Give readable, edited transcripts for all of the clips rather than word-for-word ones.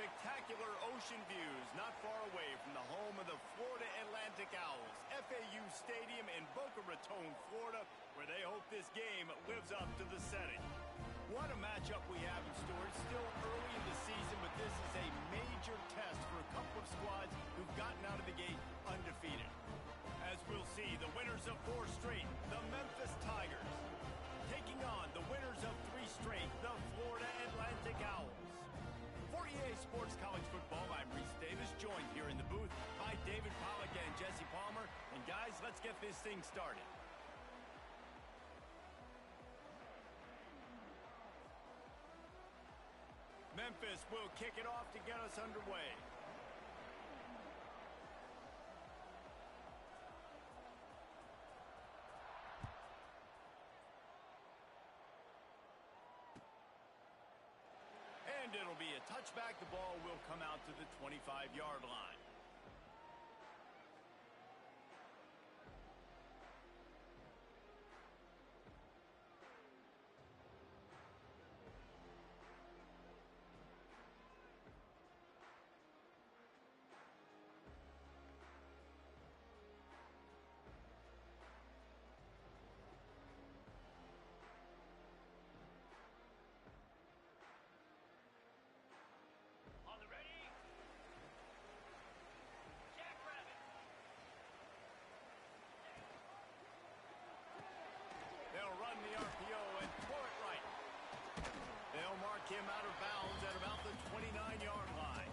spectacular ocean views not far away from the home of the Florida Atlantic Owls, FAU Stadium in Boca Raton, Florida, where they hope this game lives up to the setting. What a matchup we have in store. It's still early in the season, but this is a major test for a couple of squads who've gotten out of the gate undefeated. As we'll see, the winners of 4 straight, the Memphis Tigers, taking on the winners of 3 straight, the Florida Atlantic Owls. For EA Sports College Football, I'm Reese Davis, joined here in the booth by David Pollack and Jesse Palmer. And guys, let's get this thing started. Memphis will kick it off to get us underway. And it'll be a touchback. The ball will come out to the 25-yard line. On the ready. Jackrabbit. They'll run the RPO and throw it right. They'll mark him out of bounds at about the 29-yard line.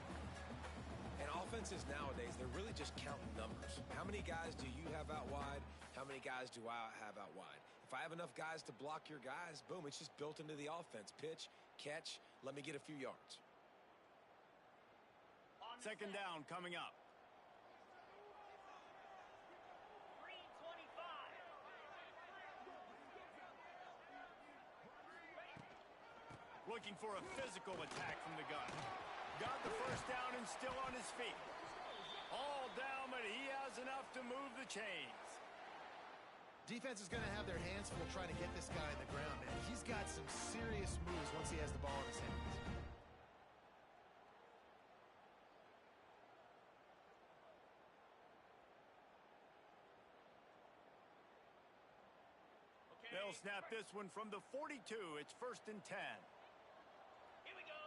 And offenses nowadays, they're really just counting numbers. How many guys do you have out wide? How many guys do I have out wide? If I have enough guys to block your guys, boom, it's just built into the offense. Pitch, catch, let me get a few yards. Second down coming up. Green 25. Looking for a physical attack from the gun. Got the first down and still on his feet. All down, but he has enough to move the chains. Defense is going to have their hands full trying to get this guy on the ground, man. He's got some serious moves once he has the ball in his hands. They'll snap this one from the 42. It's 1st and 10. Here we go.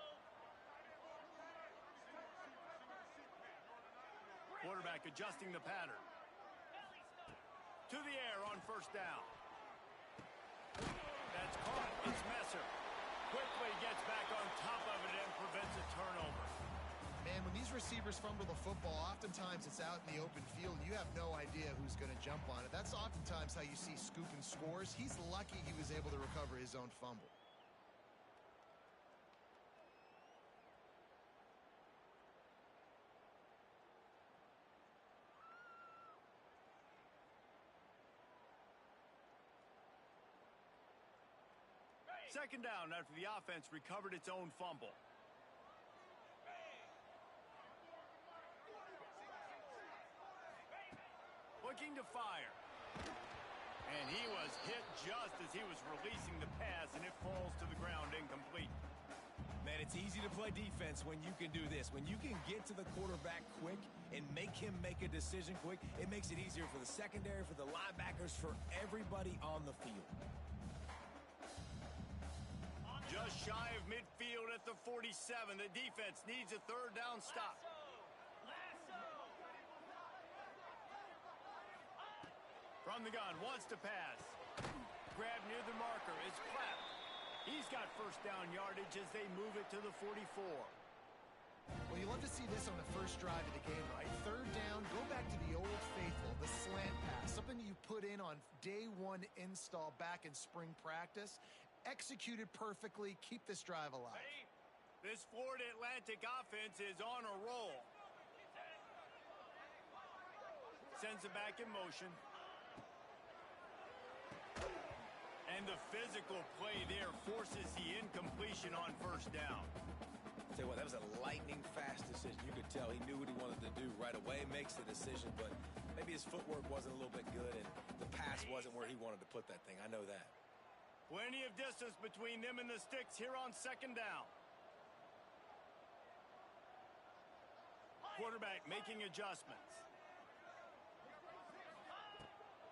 Quarterback adjusting the pattern. Belly stuff. To the air on 1st down. That's caught. It's Messer. Quickly gets back on top of it and prevents a turnover. Man, when these receivers fumble the football, oftentimes it's out in the open field, and you have no idea who's going to jump on it. That's oftentimes how you see scooping scores. He's lucky he was able to recover his own fumble. Second down after the offense recovered its own fumble. Looking to fire. And he was hit just as he was releasing the pass, and it falls to the ground incomplete. Man, it's easy to play defense when you can do this. When you can get to the quarterback quick and make him make a decision quick, it makes it easier for the secondary, for the linebackers, for everybody on the field. Just shy of midfield at the 47. The defense needs a 3rd down stop. Lasso. From the gun, wants to pass. Grab near the marker, it's clapped. He's got 1st down yardage as they move it to the 44. Well, you love to see this on the first drive of the game, right? 3rd down, go back to the old faithful, the slant pass, something you put in on day 1 install back in spring practice. Executed perfectly, keep this drive alive. Ready. This Florida Atlantic offense is on a roll. Sends it back in motion. And the physical play there forces the incompletion on 1st down. I'll tell you what, that was a lightning-fast decision. You could tell he knew what he wanted to do right away, makes the decision, but maybe his footwork wasn't a little bit good, and the pass wasn't where he wanted to put that thing. I know that. Plenty of distance between them and the sticks here on 2nd down. quarterback making adjustments.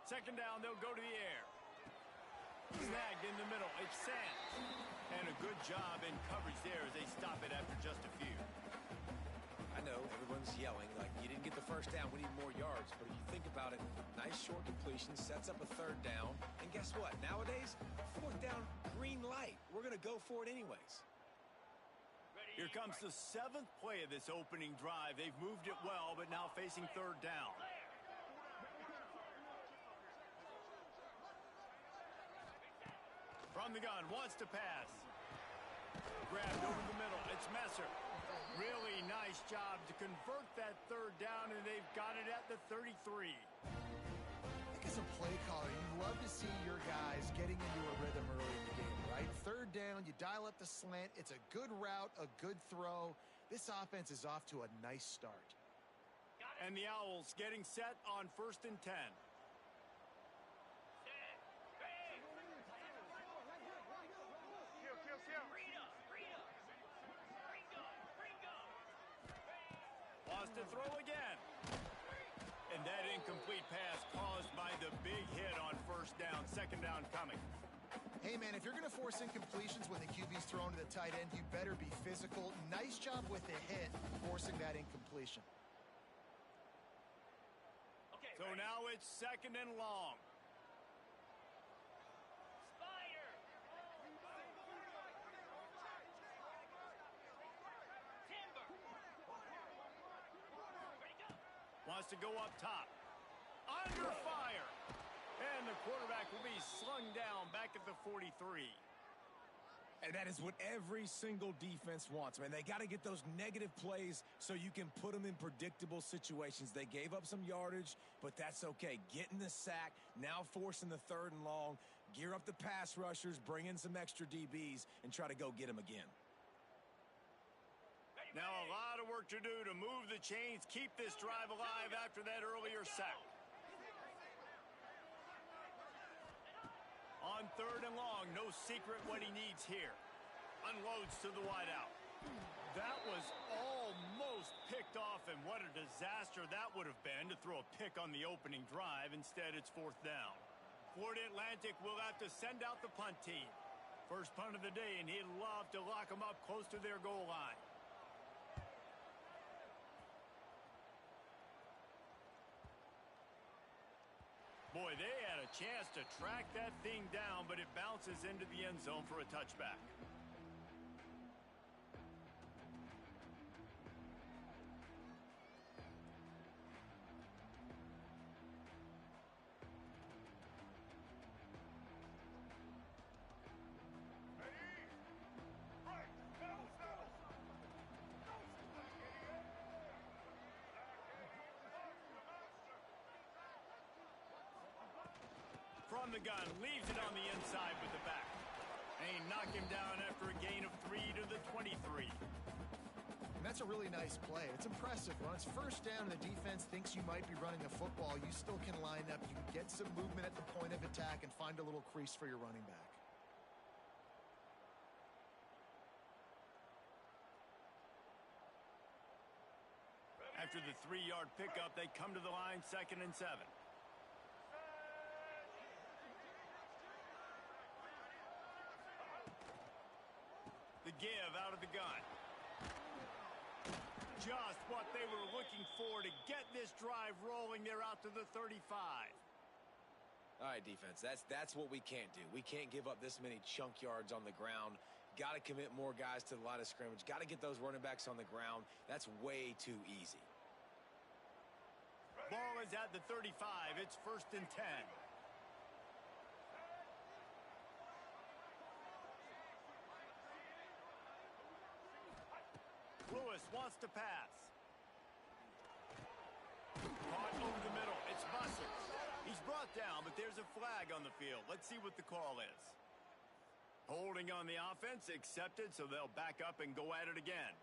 Second down, they'll go to the air. Snagged in the middle. It's Sands. And a good job in coverage there as they stop it after just a few. I know everyone's yelling like you didn't get the first down, we need more yards. But if you think about it, nice short completion sets up a third down. And guess what? Nowadays, fourth down, green light. We're going to go for it anyways. Here comes the 7th play of this opening drive. They've moved it well, but now facing third down. From the gun, wants to pass. Grabbed over the middle. It's Messer. Really nice job to convert that third down, and they've got it at the 33. I think as a play caller, you love to see your guys getting into a rhythm early in the game, right? Third down, you dial up the slant. It's a good route, a good throw. This offense is off to a nice start. And the Owls getting set on 1st and 10. Wants to throw again. And that incomplete pass caused by the big hit on 1st down. 2nd down coming. Hey, man, if you're going to force incompletions when the QB's thrown to the tight end, you better be physical. Nice job with the hit, forcing that incompletion. Okay, so ready? now it's 2nd and long. Spider. Timber. Ready, go. Wants to go up top. Under fire. And the quarterback will be slung down back at the 43. And that is what every single defense wants, man. They got to get those negative plays so you can put them in predictable situations. They gave up some yardage, but that's okay. Getting the sack, now forcing the 3rd and long, gear up the pass rushers, bring in some extra DBs, and try to go get them again. Now a lot of work to do to move the chains, keep this drive alive after that earlier sack. On 3rd and long, no secret what he needs here. Unloads to the wideout. That was almost picked off, and what a disaster that would have been to throw a pick on the opening drive. Instead, it's 4th down. Florida Atlantic will have to send out the punt team. First punt of the day, and he'd love to lock them up close to their goal line. Boy, they had a chance to track that thing down, but it bounces into the end zone for a touchback. From the gun, leaves it on the inside with the back. And he knocked him down after a gain of 3 to the 23. And that's a really nice play. It's impressive. When it's 1st down and the defense thinks you might be running a football, you still can line up. You can get some movement at the point of attack and find a little crease for your running back. After the 3-yard pickup, they come to the line 2nd and 7. The give out of the gun. Just what they were looking for to get this drive rolling. They're out to the 35. All right, defense, that's what we can't do. We can't give up this many chunk yards on the ground. Got to commit more guys to the line of scrimmage. Got to get those running backs on the ground. That's way too easy. Ball is at the 35. It's 1st and 10. Lewis wants to pass. Caught over the middle. It's Bussers. He's brought down, but there's a flag on the field. Let's see what the call is. Holding on the offense, accepted, so they'll back up and go at it again.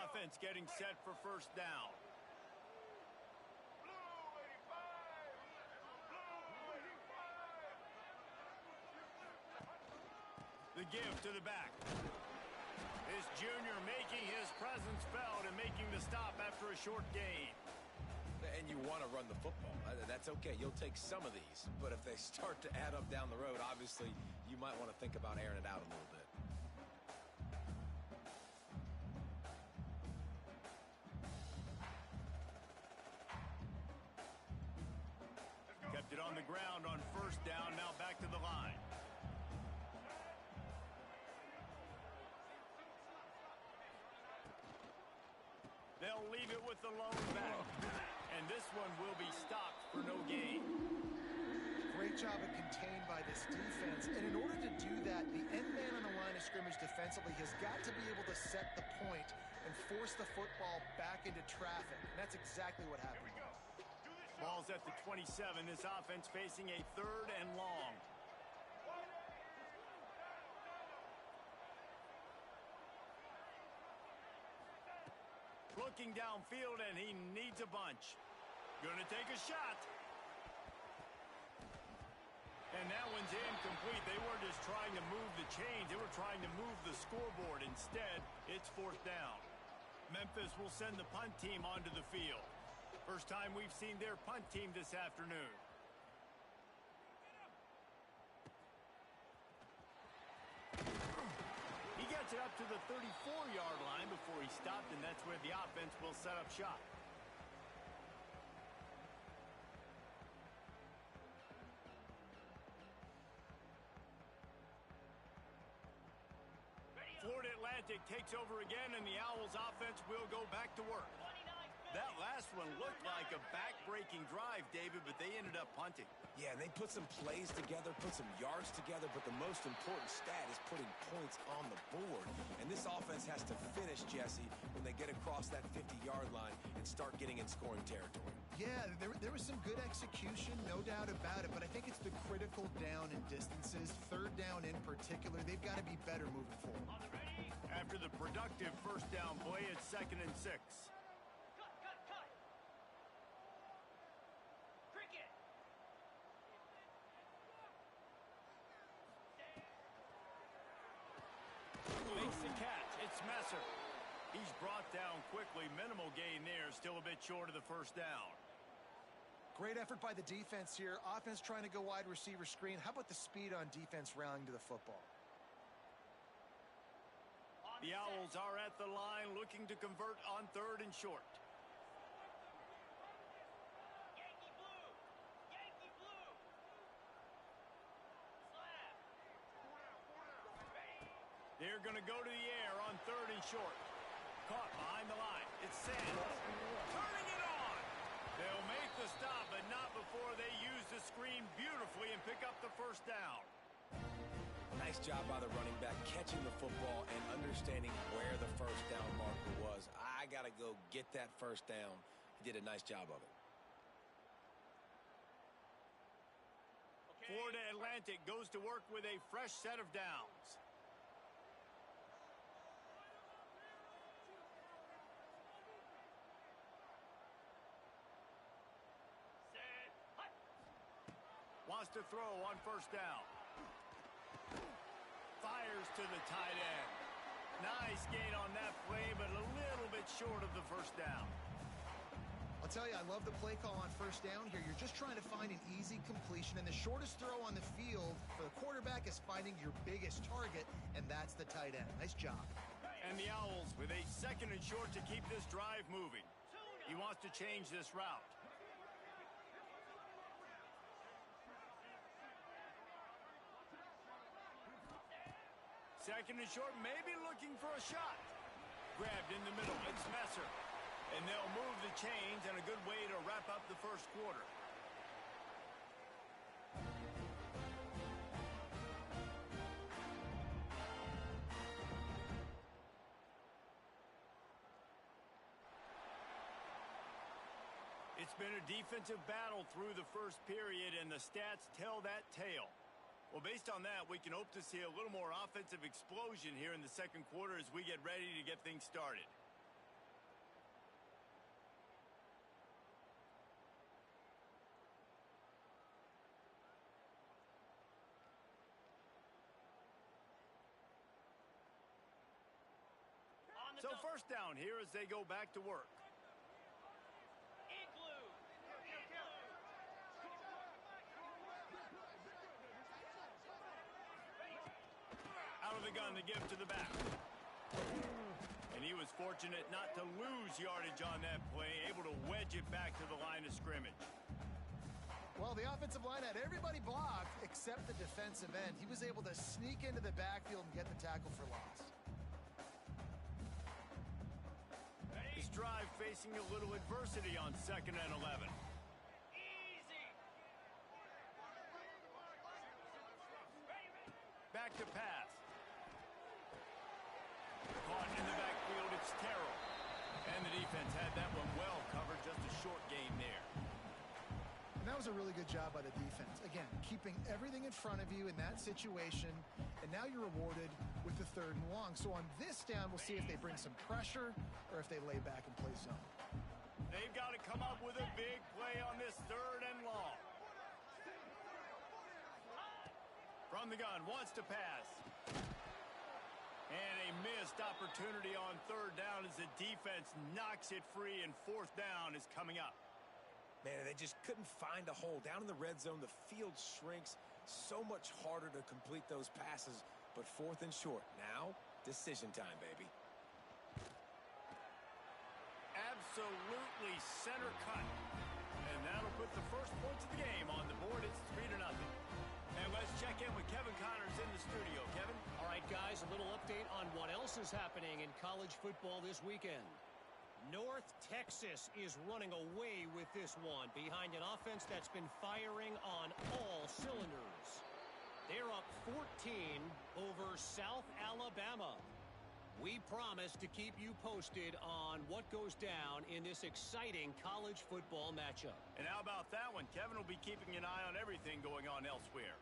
Offense getting set for 1st down. The give to the back. This junior making his presence felt and making the stop after a short gain. And you want to run the football. That's okay. You'll take some of these. But if they start to add up down the road, obviously, you might want to think about airing it out a little bit. Kept it on the ground on first down. Now back to the line. They'll leave it with the lone back. And this one will be stopped for no gain. Great job of contained by this defense. And in order to do that, the end man on the line of scrimmage defensively has got to be able to set the point and force the football back into traffic. And that's exactly what happened. Ball's at the 27. This offense facing a 3rd and long. Looking downfield, and he needs a bunch. Gonna take a shot. And that one's incomplete. They weren't just trying to move the chains. They were trying to move the scoreboard. Instead, it's 4th down. Memphis will send the punt team onto the field. First time we've seen their punt team this afternoon. He gets it up to the 34-yard line before he stopped, and that's where the offense will set up shop. Florida Atlantic takes over again, and the Owls offense will go back to work. That last one looked like a back-breaking drive, David, but they ended up punting. Yeah, and they put some plays together, put some yards together, but the most important stat is putting points on the board. And this offense has to finish, Jesse, when they get across that 50-yard line and start getting in scoring territory. Yeah, there was some good execution, no doubt about it, but I think it's the critical down and distances, 3rd down in particular. They've got to be better moving forward. After the productive first down play, it's 2nd and 6. Makes the catch. It's Messer. He's brought down quickly. Minimal gain there. Still a bit short of the first down. Great effort by the defense here. Offense trying to go wide receiver screen. How about the speed on defense rallying to the football? The Owls are at the line looking to convert on 3rd and short. Yankee blue! Yankee blue! Slap! They're going to go to the air on 3rd and short. Caught behind the line. It's Sands. Turning it on. They'll make the stop, but not before they use the screen beautifully and pick up the first down. Nice job by the running back, catching the football and understanding where the first down marker was. I got to go get that first down. He did a nice job of it. Okay. Florida Atlantic goes to work with a fresh set of downs. Set. Hut. Wants to throw on first down. Fires to the tight end. Nice gain on that play, but a little bit short of the first down. I'll tell you, I love the play call on first down here. You're just trying to find an easy completion, and the shortest throw on the field for the quarterback is finding your biggest target, and that's the tight end. Nice job. And the Owls with a 2nd and short to keep this drive moving. He wants to change this route. Second and short, maybe looking for a shot. Grabbed in the middle, it's Messer. And they'll move the chains, and a good way to wrap up the first quarter. It's been a defensive battle through the first period, and the stats tell that tale. Well, based on that, we can hope to see a little more offensive explosion here in the second quarter as we get ready to get things started. So first down here as they go back to work. Igloo. Out of the gun to give to the back. And he was fortunate not to lose yardage on that play, able to wedge it back to the line of scrimmage. Well, the offensive line had everybody blocked except the defensive end. He was able to sneak into the backfield and get the tackle for loss. This drive facing a little adversity on 2nd and 11. Easy. Back to pass. Caught in the backfield, it's Terrell. And the defense had that one well covered, just a short gain there. And that was a really good job by the defense. Again, keeping everything in front of you in that situation, and now you're rewarded with the 3rd and long. So on this down, we'll see if they bring some pressure or if they lay back and play zone. They've got to come up with a big play on this 3rd and long. From the gun, wants to pass. And a missed opportunity on 3rd down as the defense knocks it free, and 4th down is coming up. Man, they just couldn't find a hole. Down in the red zone, the field shrinks. So much harder to complete those passes. But 4th and short. Now, decision time, baby. Absolutely center cut. And that'll put the first points of the game on the board. It's 3-0. And let's check in with Kevin Connors in the studio. Kevin? All right, guys, a little update on what else is happening in college football this weekend. North Texas is running away with this one behind an offense that's been firing on all cylinders. They're up 14 over South Alabama. We promise to keep you posted on what goes down in this exciting college football matchup. And how about that one? Kevin will be keeping an eye on everything going on elsewhere.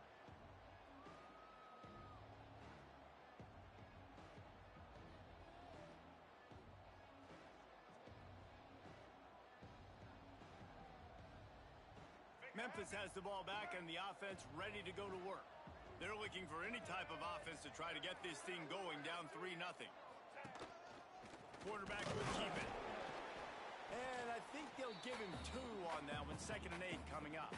Memphis has the ball back and the offense ready to go to work. They're looking for any type of offense to try to get this thing going, down 3-0. Quarterback will keep it. And I think they'll give him 2 on that one. 2nd and 8 coming up.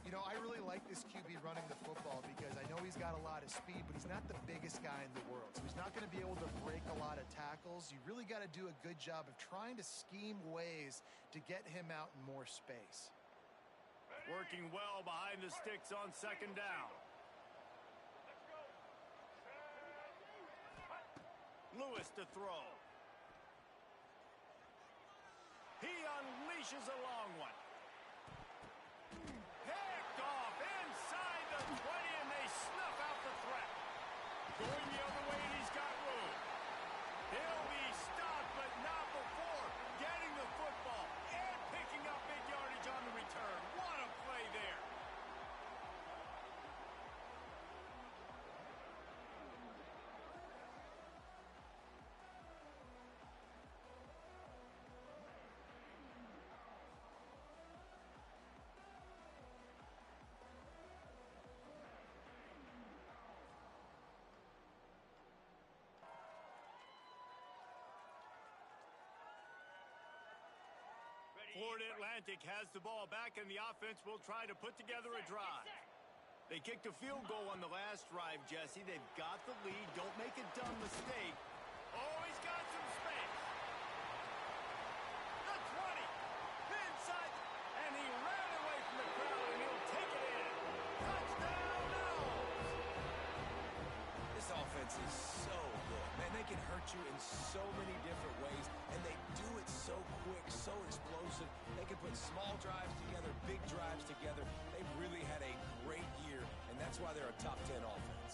You know, I really like this QB running the football because I know he's got a lot of speed, but he's not the biggest guy in the world. So he's not going to be able to break a lot of tackles. You really got to do a good job of trying to scheme ways to get him out in more space. Working well behind the sticks on 2nd down. Lewis to throw. He unleashes a long one. Picked off inside the 20, and they snuff out the threat. Going the other way, and he's got room. He'll be stopped, but not before getting the football and picking up big yardage on the return. What a play there. Florida Atlantic has the ball back, and the offense will try to put together a drive. They kicked a field goal on the last drive, Jesse. They've got the lead. Don't make a dumb mistake. Oh, he's got some space. The 20. Inside. And he ran away from the crowd, and he'll take it in. Touchdown, Owls. This offense is so good. Man, they can hurt you in so many different ways, and they do it so quick, so explosive. They can put small drives together, big drives together. They've really had a great year, and that's why they're a top 10 offense.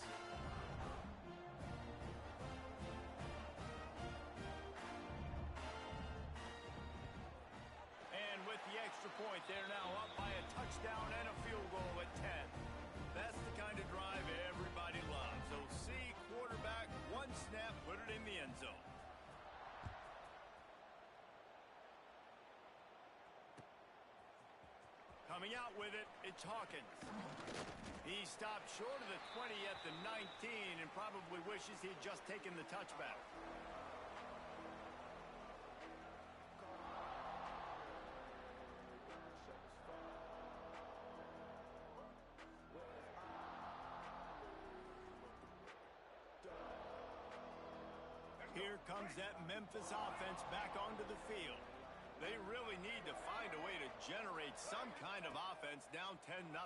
And with the extra point, they're now up by a touchdown and a field goal at 10. That's the kind of drive everybody loves. So see quarterback, one snap, put it in the end zone. Coming out with it, it's Hawkins. He stopped short of the 20 at the 19 and probably wishes he'd just taken the touchback. Here comes that Memphis offense back onto the field. They really need to find a way to generate some kind of offense down 10-0.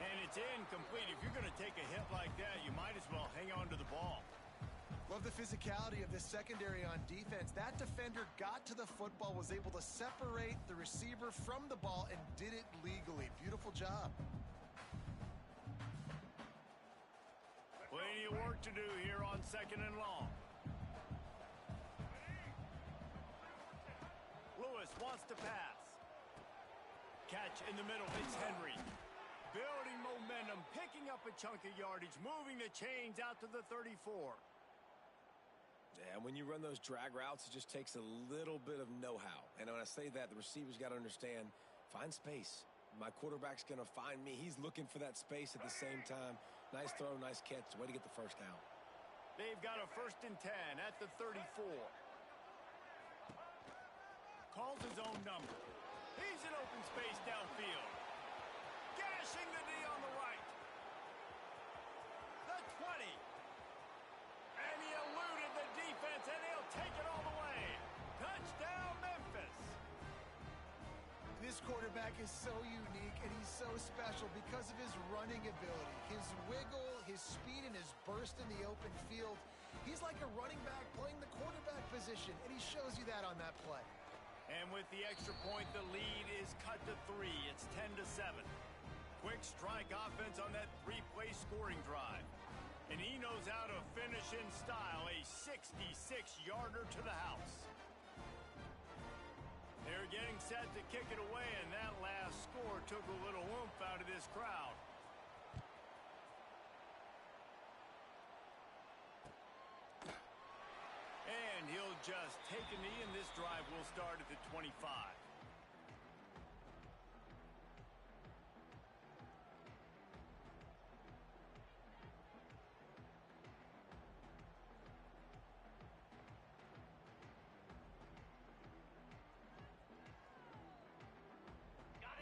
And it's incomplete. If you're going to take a hit like that, you might as well hang on to the ball. Love the physicality of this secondary on defense. That defender got to the football, was able to separate the receiver from the ball, and did it legally. Beautiful job. Plenty of work to do here on 2nd and long. Lewis wants to pass. Catch in the middle. It's Henry. Building momentum, picking up a chunk of yardage, moving the chains out to the 34. Yeah, and when you run those drag routes, it just takes a little bit of know-how. And when I say that, the receiver's got to understand, find space. My quarterback's going to find me. He's looking for that space at the same time. Nice throw, nice catch. Way to get the first down. They've got a 1st and 10 at the 34. Calls his own number. He's in open space downfield. Gashing the D on the right. The 20. And he eluded the defense, and he'll take it all the way. Touchdown, Memphis. This quarterback is so unique, and he's so special because of his running ability, his wiggle, his speed, and his burst in the open field. He's like a running back playing the quarterback position, and he shows you that on that play. And with the extra point, the lead is cut to 3. It's 10-7. Quick strike offense on that 3-play scoring drive. And he knows how to finish in style, a 66-yarder to the house. They're getting set to kick it away, and that last score took a little oomph out of this crowd. And he'll just take a knee, and this drive will start at the 25.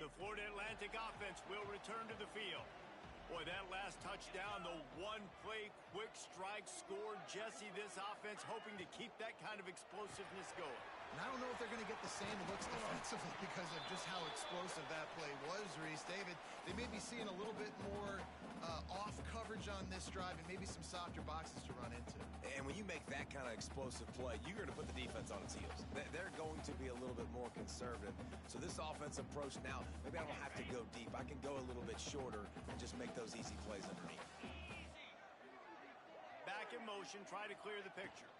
The Florida Atlantic offense will return to the field. Boy, that last touchdown, the one-play quick strike score. Jesse, this offense hoping to keep that kind of explosiveness going. And I don't know if they're going to get the same looks defensively because of just how explosive that play was, Reese. David, they may be seeing a little bit more off coverage on this drive and maybe some softer boxes to run into. And when you make that kind of explosive play, you're going to put the defense on its heels. They're going to be a little bit more conservative. So this offense approach now, maybe I don't have to go deep. I can go a little bit shorter and just make those easy plays underneath. Back in motion, try to clear the picture.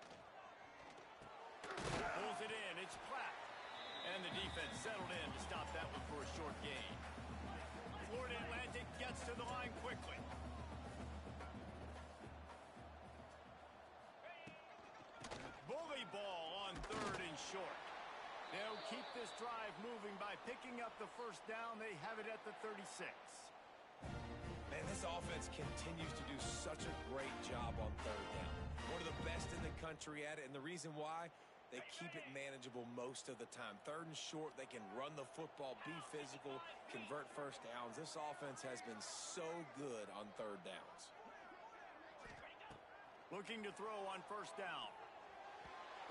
Pulls it in, it's Platt. And the defense settled in to stop that one for a short gain. Florida Atlantic gets to the line quickly. Bully ball on 3rd and short. They'll keep this drive moving by picking up the first down. They have it at the 36. Man, this offense continues to do such a great job on 3rd down. One of the best in the country at it, and the reason why, they keep it manageable most of the time. 3rd and short, they can run the football, be physical, convert first downs. This offense has been so good on 3rd downs. Looking to throw on 1st down.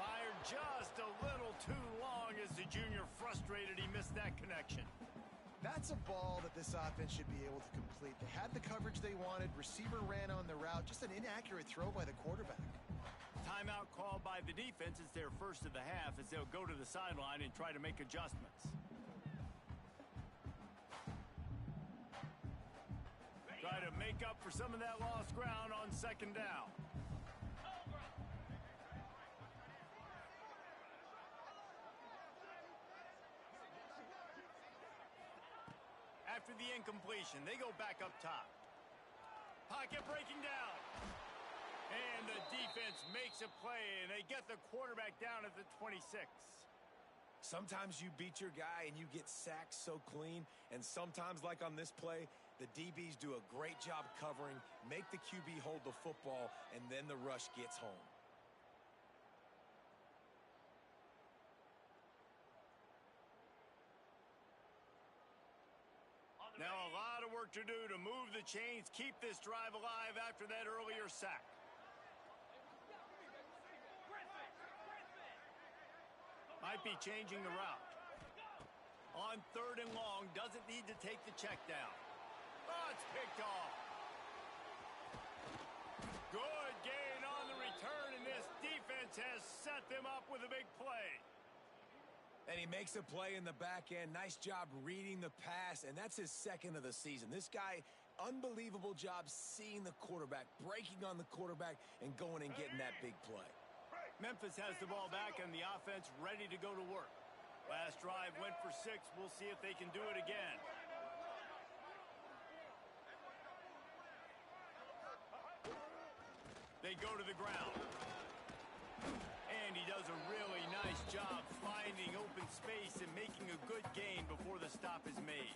Fired just a little too long as the junior frustrated. He missed that connection. That's a ball that this offense should be able to complete. They had the coverage they wanted. Receiver ran on the route. Just an inaccurate throw by the quarterback. Timeout called by the defense. It's their first of the half as they'll go to the sideline and try to make adjustments. Try to make up for some of that lost ground on 2nd down. After the incompletion, they go back up top. Pocket breaking down. And the defense makes a play, and they get the quarterback down at the 26. Sometimes you beat your guy and you get sacked so clean, and sometimes, like on this play, the DBs do a great job covering, make the QB hold the football, and then the rush gets home. Now a lot of work to do to move the chains, keep this drive alive after that earlier sack. Might be changing the route. On 3rd and long, doesn't need to take the check down. Oh, it's picked off. Good gain on the return, and this defense has set them up with a big play. And he makes a play in the back end. Nice job reading the pass, and that's his 2nd of the season. This guy, unbelievable job seeing the quarterback, breaking on the quarterback, and going and getting that big play. Memphis has the ball back, and the offense ready to go to work. Last drive went for 6. We'll see if they can do it again. They go to the ground. And he does a really nice job finding open space and making a good gain before the stop is made.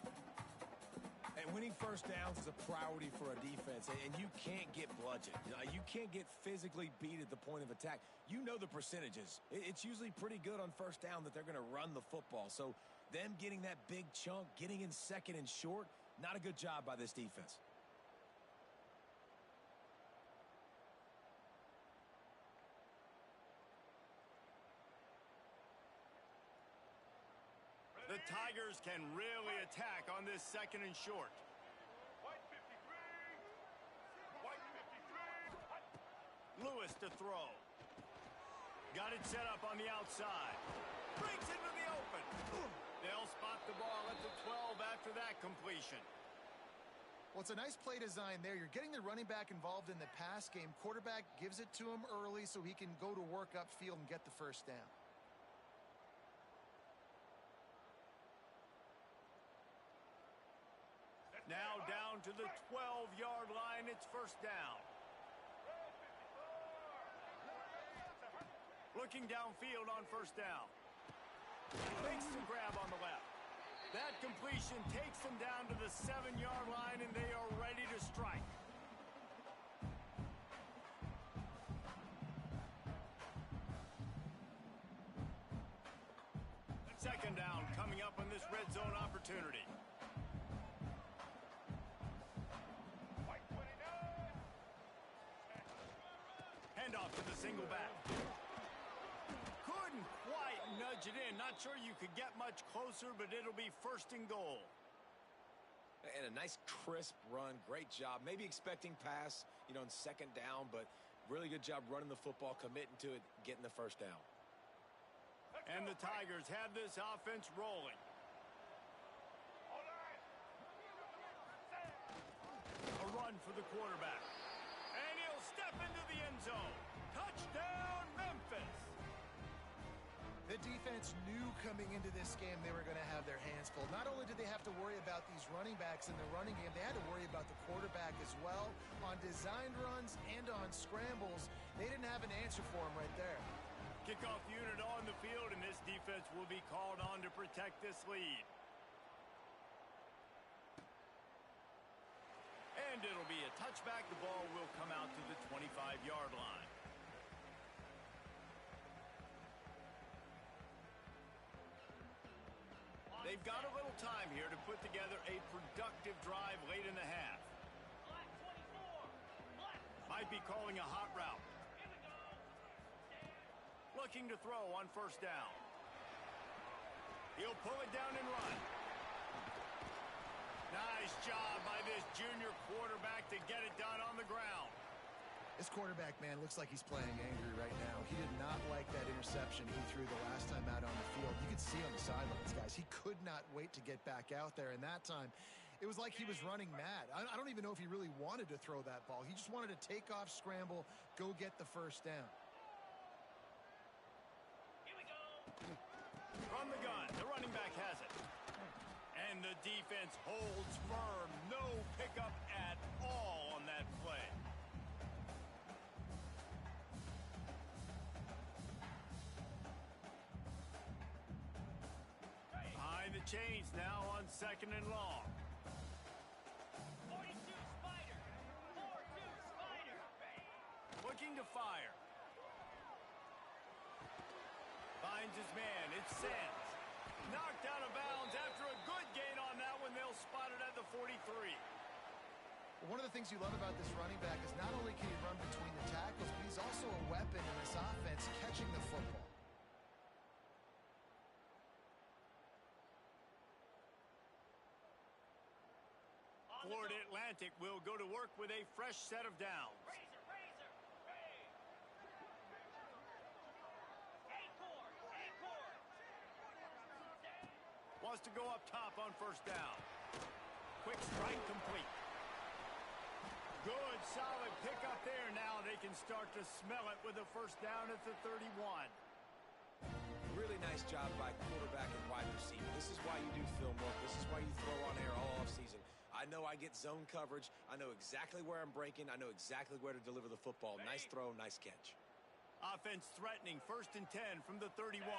And winning first downs is a priority for a defense, and you can't get bludgeoned. You can't get physically beat at the point of attack. You know the percentages. It's usually pretty good on first down that they're going to run the football. So them getting that big chunk, getting in 2nd and short, not a good job by this defense. The Tigers can really attack on this 2nd and short. Lewis to throw. Got it set up on the outside. Breaks into the open. They'll spot the ball at the 12 after that completion. Well, it's a nice play design there. You're getting the running back involved in the pass game. Quarterback gives it to him early so he can go to work upfield and get the first down. Now down to the 12-yard line. It's first down. Looking downfield on first down. Makes the grab on the left. That completion takes them down to the 7-yard line, and they are ready to strike. Second down coming up on this red zone opportunity. Handoff to the single back. Couldn't quite nudge it in. Not sure you could get much closer, but it'll be 1st and goal. And a nice crisp run. Great job. Maybe expecting pass, on 2nd down, but really good job running the football, committing to it, getting the first down. And the Tigers have this offense rolling. A run for the quarterback. And he'll step into the end zone. Touchdown, Memphis. The defense knew coming into this game they were going to have their hands full. Not only did they have to worry about these running backs in the running game, they had to worry about the quarterback as well. On designed runs and on scrambles, they didn't have an answer for him right there. Kickoff unit on the field, and this defense will be called on to protect this lead. And it'll be a touchback. The ball will come out to the 25-yard line. They've got a little time here to put together a productive drive late in the half. Might be calling a hot route. Looking to throw on first down. He'll pull it down and run. Nice job by this junior quarterback to get it done on the ground. This quarterback, man, looks like he's playing angry right now. He did not like that interception he threw the last time out on the field. You could see on the sidelines, guys. He could not wait to get back out there, and that time it was like he was running mad. I don't even know if he really wanted to throw that ball. He just wanted to take off, scramble, go get the first down. From the gun, the running back has it. And the defense holds firm. No pickup at all on that play. Behind the chains now on 2nd and long. 42 Spider. 4-2 Spider. Looking to fire. Finds his man. It's Sands. Knocked out of bounds after a good gain on that one. They'll spot it at the 43. One of the things you love about this running back is not only can he run between the tackles, but he's also a weapon in this offense catching the football. Florida Atlantic will go to work with a fresh set of downs. Razor, razor, hey! Acorn. Wants to go up top on first down. Quick strike complete. Good, solid pickup there. Now they can start to smell it with a first down at the 31. Really nice job by quarterback and wide receiver. This is why you do film work. This is why you throw on air all offseason. I know I get zone coverage. I know exactly where I'm breaking. I know exactly where to deliver the football. Nice throw, nice catch. Offense threatening, 1st and 10 from the 31.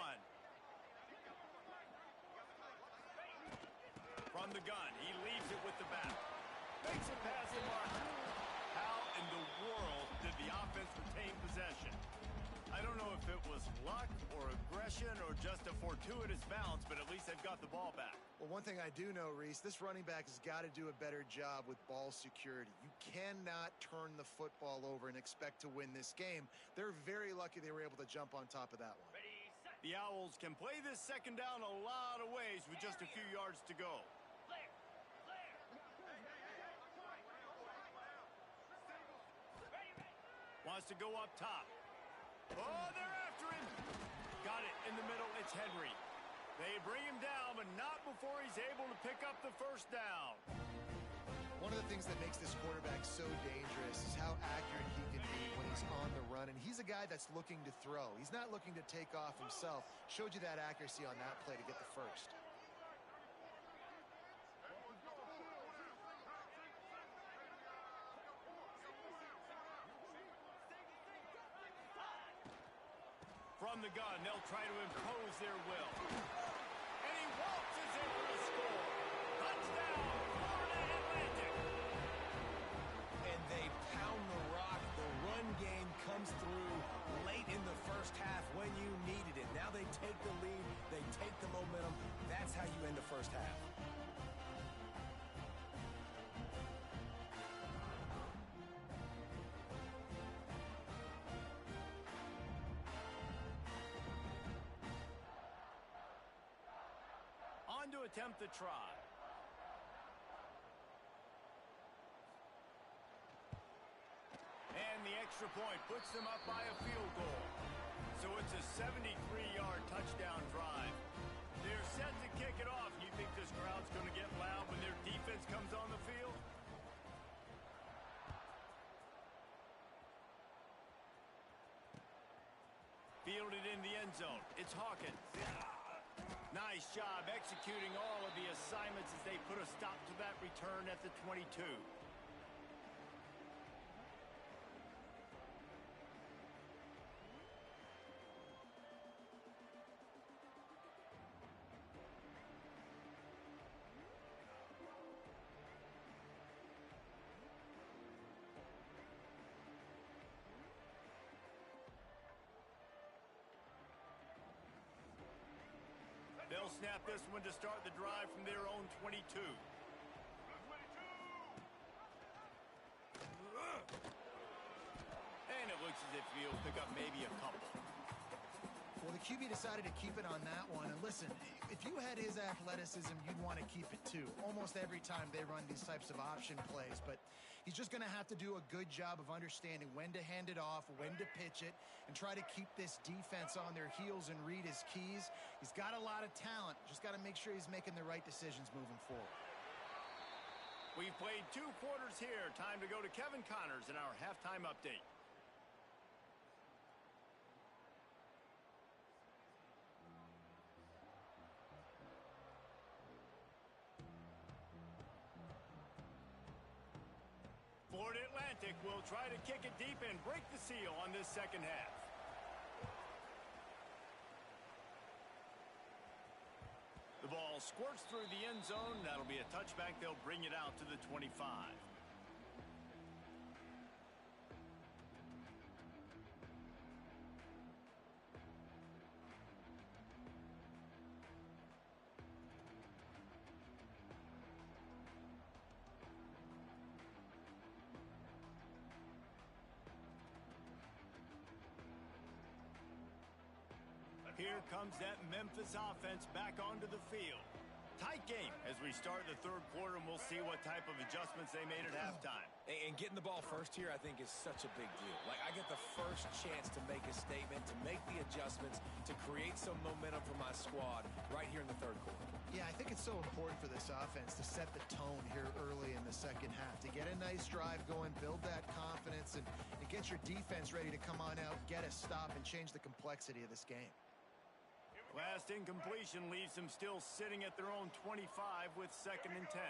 From the gun, he leaves it with the back. Makes it past the marker. How in the world did the offense retain possession? I don't know if it was luck or aggression or just a fortuitous bounce, but at least they've got the ball back. Well, one thing I do know, Reese, this running back has got to do a better job with ball security. You cannot turn the football over and expect to win this game. They're very lucky they were able to jump on top of that one. Ready, set, The Owls can play this second down a lot of ways with just a few yards to go. clear, clear. Ready. Wants to go up top. Oh, they're after him. Got it in the middle. It's Henry. They bring him down, but not before he's able to pick up the first down. One of the things that makes this quarterback so dangerous is how accurate he can be when he's on the run. And he's a guy that's looking to throw. He's not looking to take off himself. Showed you that accuracy on that play to get the first. From the gun, they'll try to impose their will. And he waltzes in for the score. Touchdown, Florida Atlantic. And they pound the rock. The run game comes through late in the first half when you needed it. Now they take the lead. They take the momentum. That's how you end the first half. On to attempt the try. And the extra point puts them up by a field goal. So it's a 73-yard touchdown drive. They're set to kick it off. You think this crowd's going to get loud when their defense comes on the field? Fielded in the end zone. It's Hawkins. Nice job executing all of the assignments as they put a stop to that return at the 22. They'll snap this one to start the drive from their own 22. And it looks as if he'll pick up maybe a couple. Well, the QB decided to keep it on that one. And listen, if you had his athleticism, you'd want to keep it too. Almost every time they run these types of option plays. But he's just going to have to do a good job of understanding when to hand it off, when to pitch it, and try to keep this defense on their heels and read his keys. He's got a lot of talent. Just got to make sure he's making the right decisions moving forward. We've played 2 quarters here. Time to go to Kevin Connors in our halftime update. Florida Atlantic will try to kick it deep and break the seal on this second half. The ball squirts through the end zone. That'll be a touchback. They'll bring it out to the 25. Here comes that Memphis offense back onto the field. Tight game as we start the third quarter, and we'll see what type of adjustments they made at halftime. And getting the ball first here, I think, is such a big deal. Like, I get the first chance to make a statement, to make the adjustments, to create some momentum for my squad right here in the third quarter. Yeah, I think it's so important for this offense to set the tone here early in the second half, to get a nice drive going, build that confidence, and get your defense ready to come on out, get a stop, and change the complexity of this game. Last incompletion leaves them still sitting at their own 25 with 2nd and 10.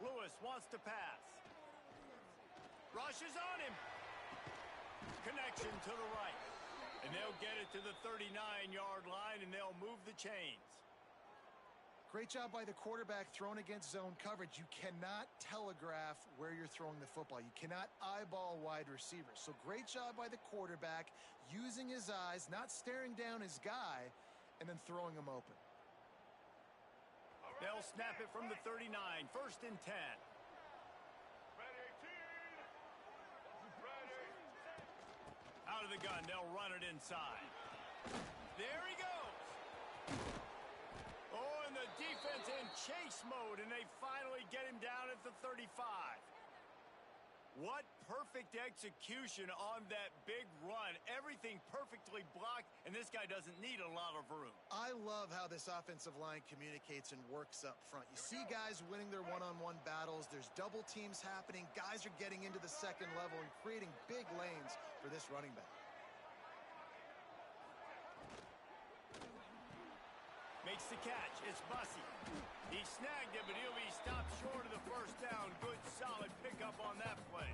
Lewis wants to pass. Rushes on him. Connection to the right. And they'll get it to the 39-yard line, and they'll move the chains. Great job by the quarterback thrown against zone coverage. You cannot telegraph where you're throwing the football. You cannot eyeball wide receivers. So great job by the quarterback using his eyes, not staring down his guy, and then throwing him open. They'll snap it from the 39, 1st and 10. Out of the gun, they'll run it inside. There he goes. Oh, and the defense in chase mode, and they finally get him down at the 35. What perfect execution on that big run. Everything perfectly blocked, and this guy doesn't need a lot of room. I love how this offensive line communicates and works up front. You see guys winning their one-on-one battles. There's double teams happening. Guys are getting into the second level and creating big lanes for this running back. Makes the catch. It's Bussey. He snagged it, but he'll be stopped short of the first down. Good, solid pickup on that play.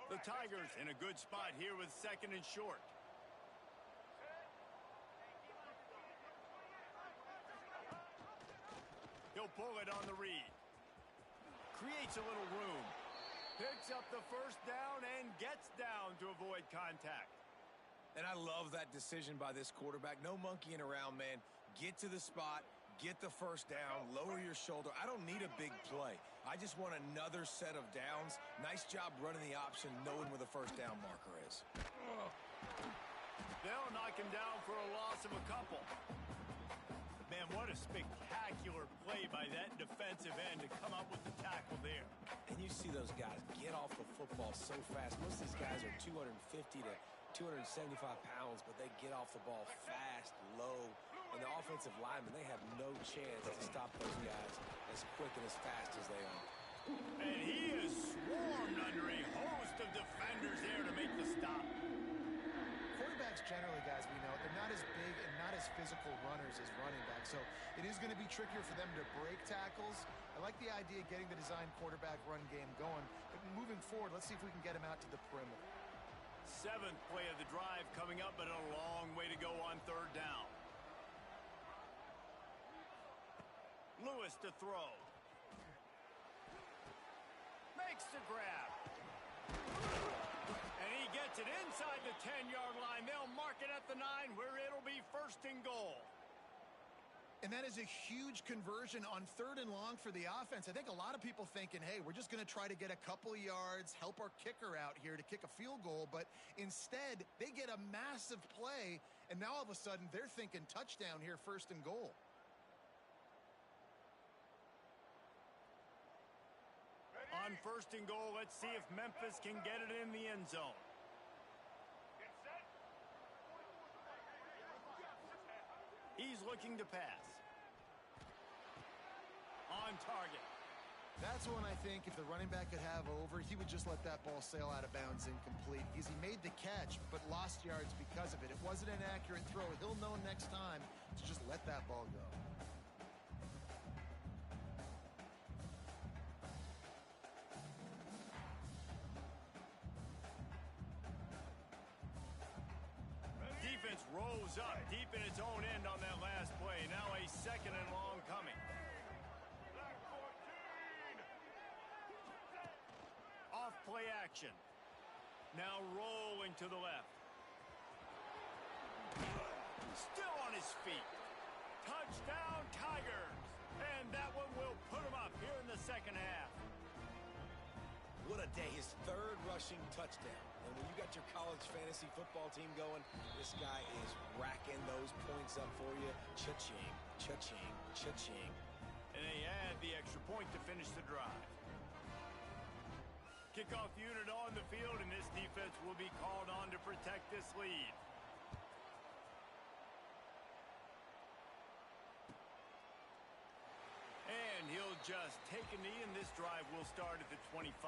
The Tigers in a good spot here with 2nd and short. He'll pull it on the read. Creates a little room. Picks up the first down and gets down to avoid contact. And I love that decision by this quarterback. No monkeying around, man. Get to the spot, get the first down, lower your shoulder. I don't need a big play. I just want another set of downs. Nice job running the option, knowing where the first down marker is. They'll knock him down for a loss of a couple. Man, what a spectacular play by that defensive end to come up with the tackle there. And you see those guys get off the football so fast. Most of these guys are 250 to 275 pounds, but they get off the ball fast, low. And the offensive linemen, they have no chance to stop those guys as quick and as fast as they are. And he is swarmed under a host of defenders there to make the stop. Quarterbacks generally, guys, we know, they're not as big and not as physical runners as running backs. So it is going to be trickier for them to break tackles. I like the idea of getting the design quarterback run game going. But moving forward, let's see if we can get him out to the perimeter. 7th play of the drive coming up, but a long way to go on 3rd down. Lewis to throw. Makes the grab. And he gets it inside the 10-yard line. They'll mark it at the 9 where it'll be 1st and goal. And that is a huge conversion on 3rd and long for the offense. I think a lot of people thinking, hey, we're just going to try to get a couple yards, help our kicker out here to kick a field goal. But instead, they get a massive play, and now all of a sudden they're thinking touchdown here, 1st and goal. On 1st and goal, let's see if Memphis can get it in the end zone. He's looking to pass. On target. That's one I think if the running back could have over, he would just let that ball sail out of bounds incomplete because he made the catch but lost yards because of it. It wasn't an accurate throw. He'll know next time to just let that ball go. Defense rose up deep in its own end on that last play. Now a 2nd and long coming. Off play action. Now rolling to the left. Still on his feet. Touchdown, Tigers. And that one will put him up here in the second half. What a day. His third rushing touchdown. And when you got your college fantasy football team going, this guy is racking those points up for you. Cha-ching, cha-ching, cha-ching. And they add the extra point to finish the drive. Kickoff unit on the field, and this defense will be called on to protect this lead. And he'll just take a knee, and this drive will start at the 25.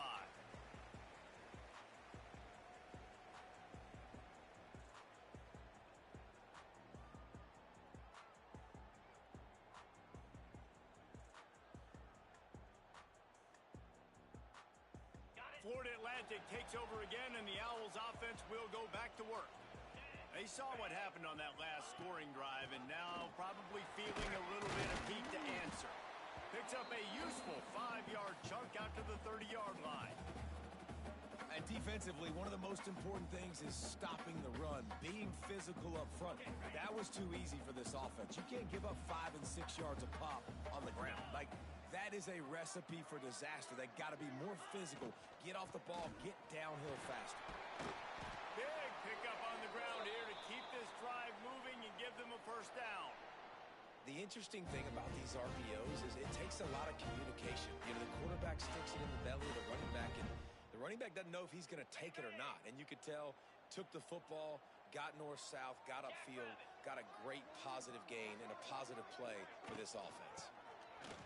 Florida Atlantic takes over again, and the Owls offense will go back to work. They saw what happened on that last scoring drive, and now probably feeling a little bit of heat to answer. Picks up a useful 5-yard chunk out to the 30-yard line. And defensively, one of the most important things is stopping the run, being physical up front. That was too easy for this offense. You can't give up 5 and 6 yards a pop on the ground. Like, that is a recipe for disaster. They got to be more physical. Get off the ball, get downhill faster. Big pickup on the ground here to keep this drive moving and give them a first down. The interesting thing about these RPOs is it takes a lot of communication. You know, the quarterback sticks it in the belly of the running back, and the running back doesn't know if he's going to take it or not. And you could tell, took the football, got north-south, got upfield, got a great positive gain and a positive play for this offense.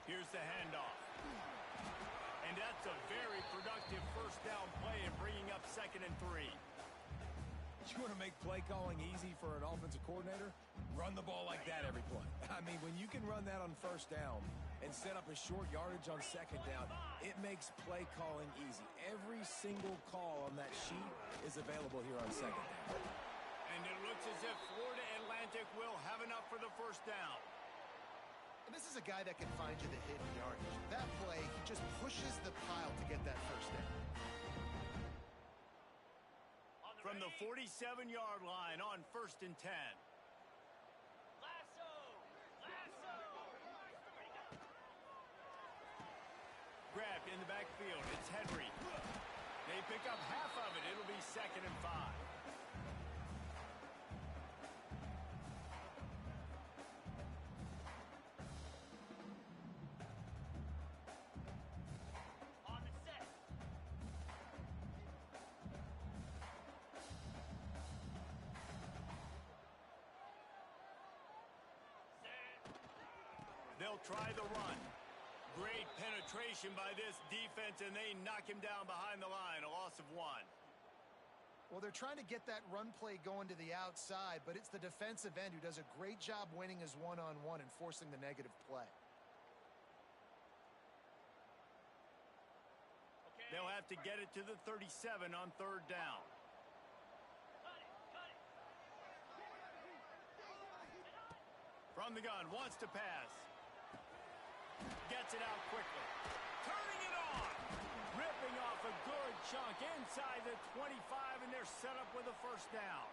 Here's the handoff. And that's a very productive first down play and bringing up 2nd and 3. You want to make play calling easy for an offensive coordinator? Run the ball like that every play. I mean, when you can run that on first down and set up a short yardage on second down, it makes play calling easy. Every single call on that sheet is available here on second down. And it looks as if Florida Atlantic will have enough for the first down. And this is a guy that can find you the hidden yardage. That play, he just pushes the pile to get that first down. From the 47-yard line on 1st and 10. Lasso! Lasso! Grabbed in the backfield. It's Henry. They pick up half of it. It'll be 2nd and 5. They'll try the run. Great penetration by this defense, and they knock him down behind the line, a loss of 1. Well, they're trying to get that run play going to the outside, but it's the defensive end who does a great job winning his one-on-one and forcing the negative play. Okay. They'll have to get it to the 37 on 3rd down. Cut it! Cut it! From the gun, wants to pass. Gets it out quickly. Turning it on. Ripping off a good chunk inside the 25, and they're set up with a first down.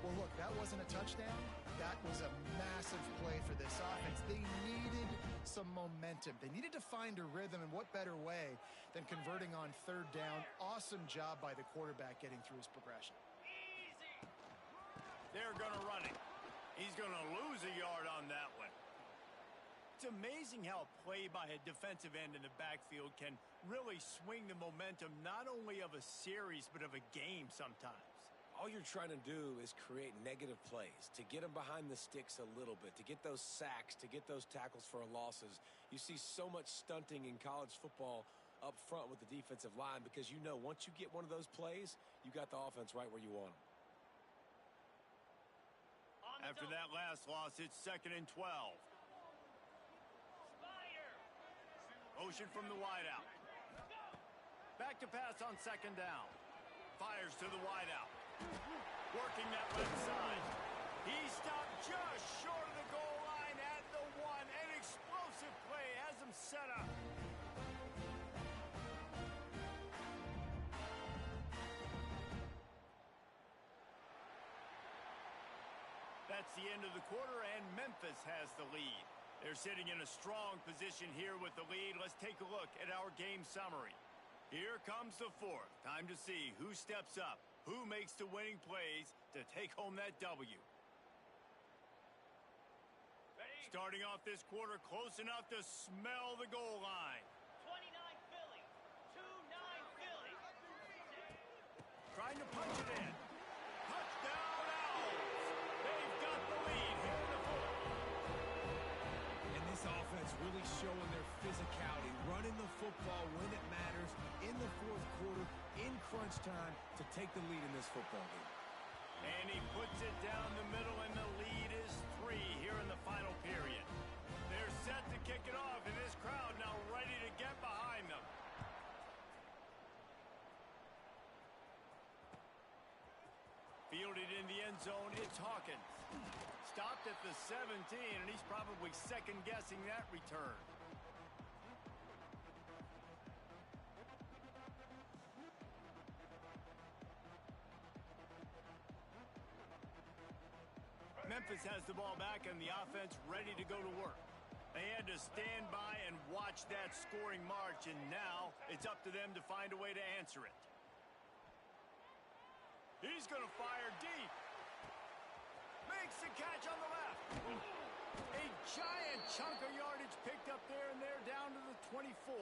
Well, look, that wasn't a touchdown. That was a massive play for this offense. They needed some momentum. They needed to find a rhythm, and what better way than converting on 3rd down. Awesome job by the quarterback getting through his progression. Easy! They're going to run it. He's going to lose a yard on that one. It's amazing how play by a defensive end in the backfield can really swing the momentum not only of a series but of a game sometimes. All you're trying to do is create negative plays, to get them behind the sticks a little bit, to get those sacks, to get those tackles for losses. You see so much stunting in college football up front with the defensive line because you know once you get one of those plays, you got the offense right where you want them. After that last loss, it's 2nd and 12. Motion from the wideout. Back to pass on 2nd down. Fires to the wideout. Working that left side. He stopped just short of the goal line at the 1. An explosive play has him set up. That's the end of the quarter, and Memphis has the lead. They're sitting in a strong position here with the lead. Let's take a look at our game summary. Here comes the fourth. Time to see who steps up, who makes the winning plays to take home that W. Ready? Starting off this quarter close enough to smell the goal line. 29 Philly. 2-9 Philly. Trying to punch it in. Touchdown Owls! They've got the lead here in the fourth. And this offense really showing their physicality, running the football when it matters in the fourth quarter, in crunch time, to take the lead in this football game. And he puts it down the middle, and the lead is 3 here in the final period. They're set to kick it off, and this crowd now ready to get behind them. Fielded in the end zone, it's Hawkins. Stopped at the 17, and he's probably second-guessing that return. Memphis has the ball back, and the offense ready to go to work. They had to stand by and watch that scoring march, and now it's up to them to find a way to answer it. He's going to fire deep. Makes the catch on the left. A giant chunk of yardage picked up there, and they're down to the 24.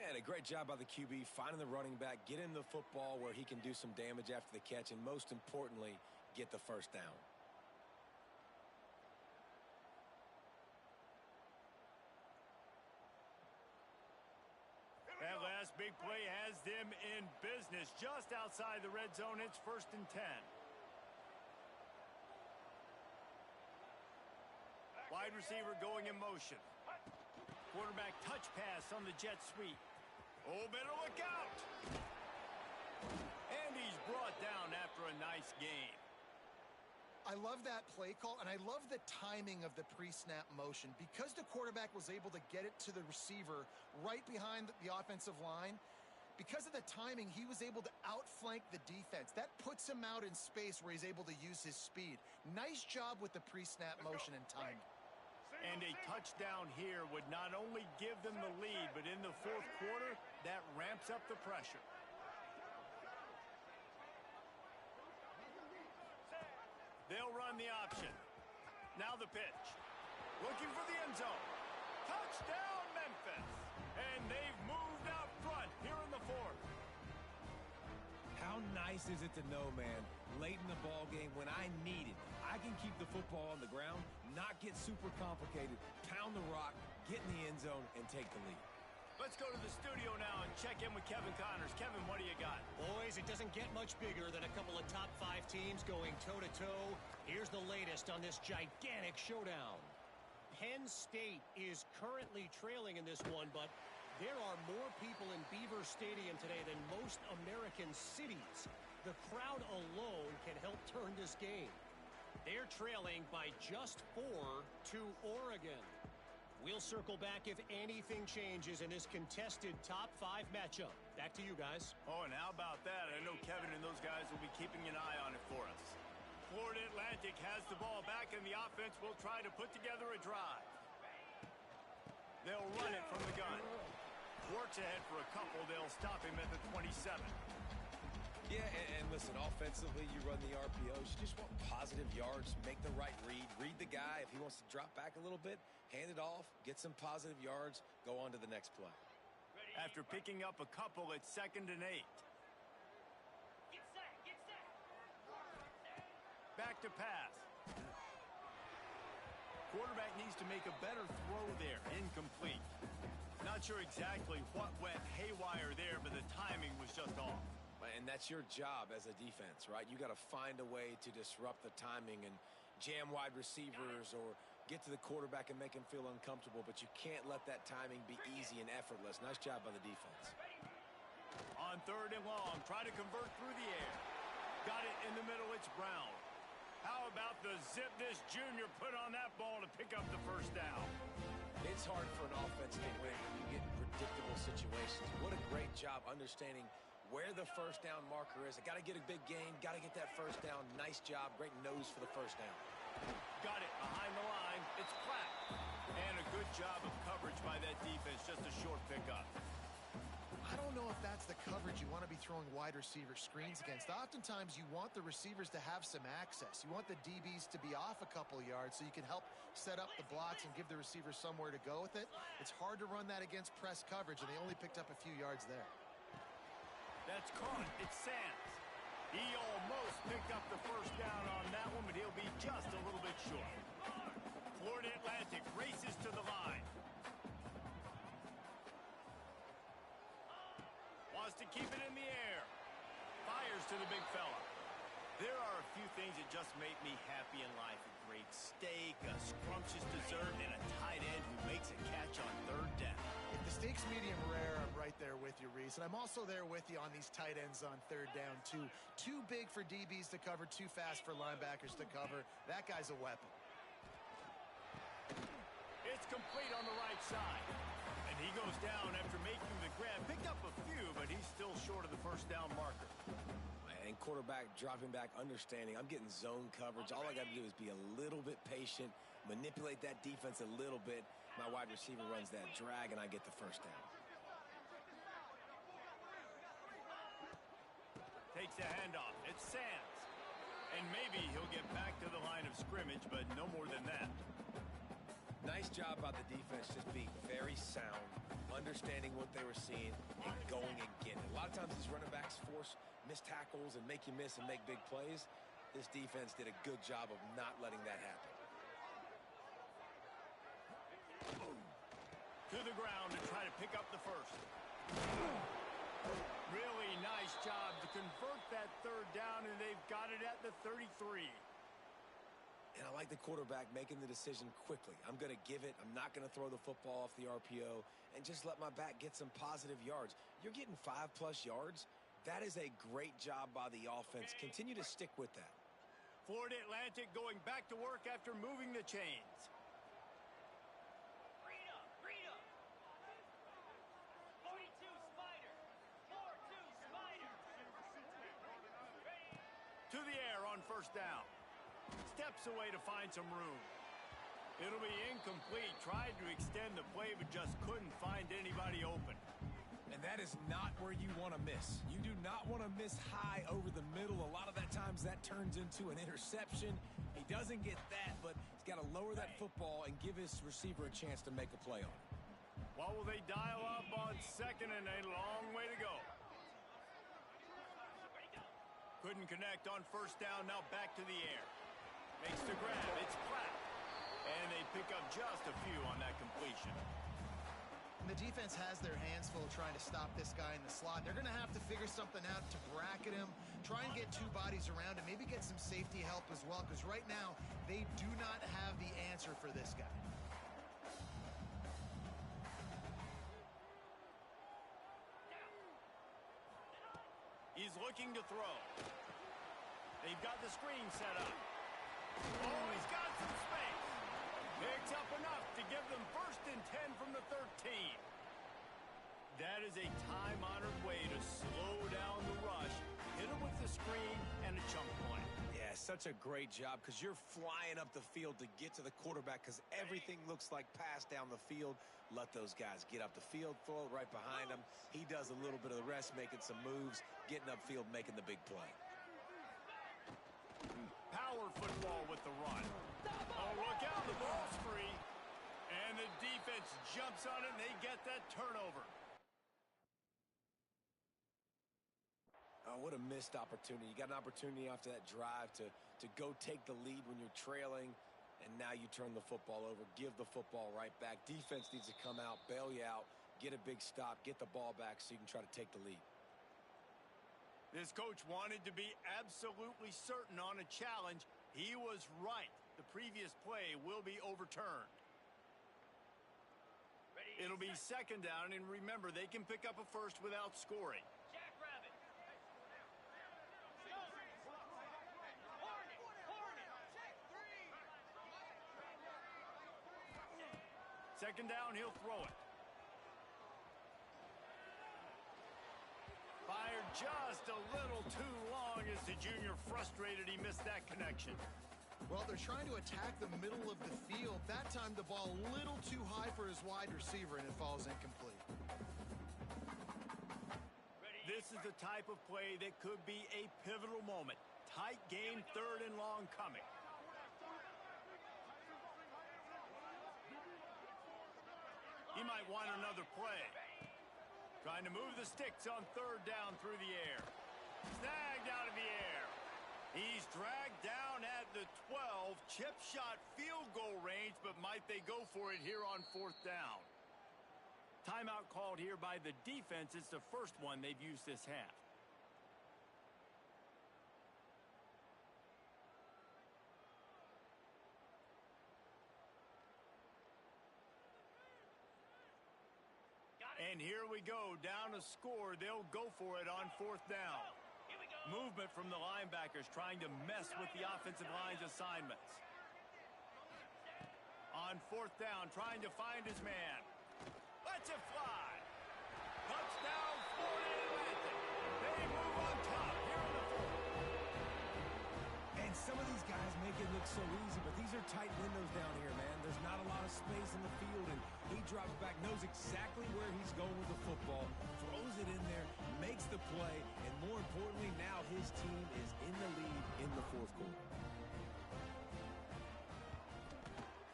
And a great job by the QB finding the running back, getting the football where he can do some damage after the catch, and most importantly, get the first down. That last big play has them in business just outside the red zone. It's 1st and 10. Wide receiver going in motion. Quarterback touch pass on the jet sweep. Oh, better look out. And he's brought down after a nice gain. I love that play call, and I love the timing of the pre-snap motion. Because the quarterback was able to get it to the receiver right behind the offensive line, because of the timing, he was able to outflank the defense. That puts him out in space where he's able to use his speed. Nice job with the pre-snap motion and timing. And a touchdown here would not only give them the lead, but in the fourth quarter, that ramps up the pressure. They'll run the option. Now the pitch. Looking for the end zone. Touchdown, Memphis. And they've moved out front here in the fourth. How nice is it to know, man, late in the ball game when I need it, I can keep the football on the ground, not get super complicated, pound the rock, get in the end zone, and take the lead. Let's go to the studio now and check in with Kevin Connors. Kevin, what do you got? Boys, it doesn't get much bigger than a couple of top 5 teams going toe-to-toe. Here's the latest on this gigantic showdown. Penn State is currently trailing in this one, but there are more people in Beaver Stadium today than most American cities. The crowd alone can help turn this game. They're trailing by just 4 to Oregon. We'll circle back if anything changes in this contested top 5 matchup. Back to you guys. Oh, and how about that? I know Kevin and those guys will be keeping an eye on it for us. Florida Atlantic has the ball back, and the offense will try to put together a drive. They'll run it from the gun. Works ahead for a couple. They'll stop him at the 27. Yeah, and listen, offensively, you run the RPOs. You just want positive yards, make the right read, read the guy. If he wants to drop back a little bit, hand it off, get some positive yards, go on to the next play. After picking up a couple, it's 2nd and 8. Get set. Get set. Back to pass. Quarterback needs to make a better throw there. Incomplete. Not sure exactly what went haywire there, but the timing was just off. And that's your job as a defense, right? You got to find a way to disrupt the timing and jam wide receivers or get to the quarterback and make him feel uncomfortable, but you can't let that timing be easy and effortless. Nice job by the defense. On 3rd and long, try to convert through the air. Got it in the middle, it's Brown. How about the zip this junior put on that ball to pick up the first down? It's hard for an offense to win when you get in predictable situations. What a great job understanding where the first down marker is. I got to get a big gain, got to get that first down. Nice job, great nose for the first down. Got it behind the line. It's flat. And a good job of coverage by that defense. Just a short pickup. I don't know if that's the coverage you want to be throwing wide receiver screens against. Oftentimes, you want the receivers to have some access. You want the DBs to be off a couple yards so you can help set up the blocks and give the receivers somewhere to go with it. It's hard to run that against press coverage, and they only picked up a few yards there. That's caught. It's Sands. He almost picked up the first down on that one, but he'll be just a little bit short. Florida Atlantic races to the line. Wants to keep it in the air. Fires to the big fella. There are a few things that just make me happy in life. A great steak, a scrumptious dessert, and a tight end who makes a catch on third down. If the steak's medium rare, I'm right there with you, Reese. And I'm also there with you on these tight ends on third down, too. Too big for DBs to cover, too fast for linebackers to cover. That guy's a weapon. It's complete on the right side. And he goes down after making the grab. Picked up a few, but he's still short of the first down marker. And quarterback dropping back, understanding I'm getting zone coverage. All I got to do is be a little bit patient, manipulate that defense a little bit. My wide receiver runs that drag, and I get the first down. Takes the handoff. It's Sands. And maybe he'll get back to the line of scrimmage, but no more than that. Nice job by the defense, just being very sound, understanding what they were seeing, and going again. A lot of times these running backs force missed tackles and make you miss and make big plays. This defense did a good job of not letting that happen. To the ground to try to pick up the first. Really nice job to convert that third down, and they've got it at the 33. And I like the quarterback making the decision quickly. I'm going to give it. I'm not going to throw the football off the RPO and just let my back get some positive yards. You're getting 5+ yards. That is a great job by the offense. Continue to stick with that. Florida Atlantic going back to work after moving the chains. Freedom. 42 Spider. 4-2 Spider. Ready. To the air on first down. Steps away to find some room. It'll be incomplete. Tried to extend the play, but just couldn't find anybody open. And that is not where you want to miss. You do not want to miss high over the middle. A lot of that times that turns into an interception. He doesn't get that, but he's got to lower that football and give his receiver a chance to make a play on it. What will they dial up on second, and a long way to go? Couldn't connect on first down. Now back to the air. Makes the grab. It's flat. And they pick up just a few on that completion. And the defense has their hands full trying to stop this guy in the slot. They're going to have to figure something out to bracket him, try and get two bodies around him, maybe get some safety help as well, because right now they do not have the answer for this guy. He's looking to throw. They've got the screen set up. Oh, he's got some space. Picks up enough to give them 1st and 10 from the 13. That is a time-honored way to slow down the rush, hit him with the screen, and a chunk play. Yeah, such a great job because you're flying up the field to get to the quarterback because everything looks like pass down the field. Let those guys get up the field, throw it right behind him. He does a little bit of the rest, making some moves, getting upfield, making the big play. Power football with the run. Oh, look out, the ball's free. And the defense jumps on it, and they get that turnover. Oh, what a missed opportunity. You got an opportunity after that drive to go take the lead when you're trailing, and now you turn the football over, give the football right back. Defense needs to come out, bail you out, get a big stop, get the ball back so you can try to take the lead. This coach wanted to be absolutely certain on a challenge. He was right. The previous play will be overturned. Ready. It'll be 2nd down, and remember, they can pick up a first without scoring. Jackrabbit. Hornet. 2nd down, he'll throw it. Fired just a little too long as the junior frustrated he missed that connection. Well, they're trying to attack the middle of the field. That time, the ball a little too high for his wide receiver, and it falls incomplete. This is the type of play that could be a pivotal moment. Tight game, 3rd and long coming. He might want another play. Trying to move the sticks on 3rd down through the air. Snagged out of the air. He's dragged down at the 12. Chip shot field goal range, but might they go for it here on 4th down? Timeout called here by the defense. It's the first one they've used this half. And here we go, down a score. They'll go for it on 4th down. Movement from the linebackers trying to mess with the offensive line's assignments. On 4th down, trying to find his man. Lets it fly. Touchdown, Florida Atlantic. They move on top here in the 4th. And some of these guys make it look so easy, but these are tight windows down here, man. There's not a lot of space in the field, and he drops back, knows exactly where he's going with the football, throws it in there, makes the play, and more importantly, now his team is in the lead in the 4th quarter.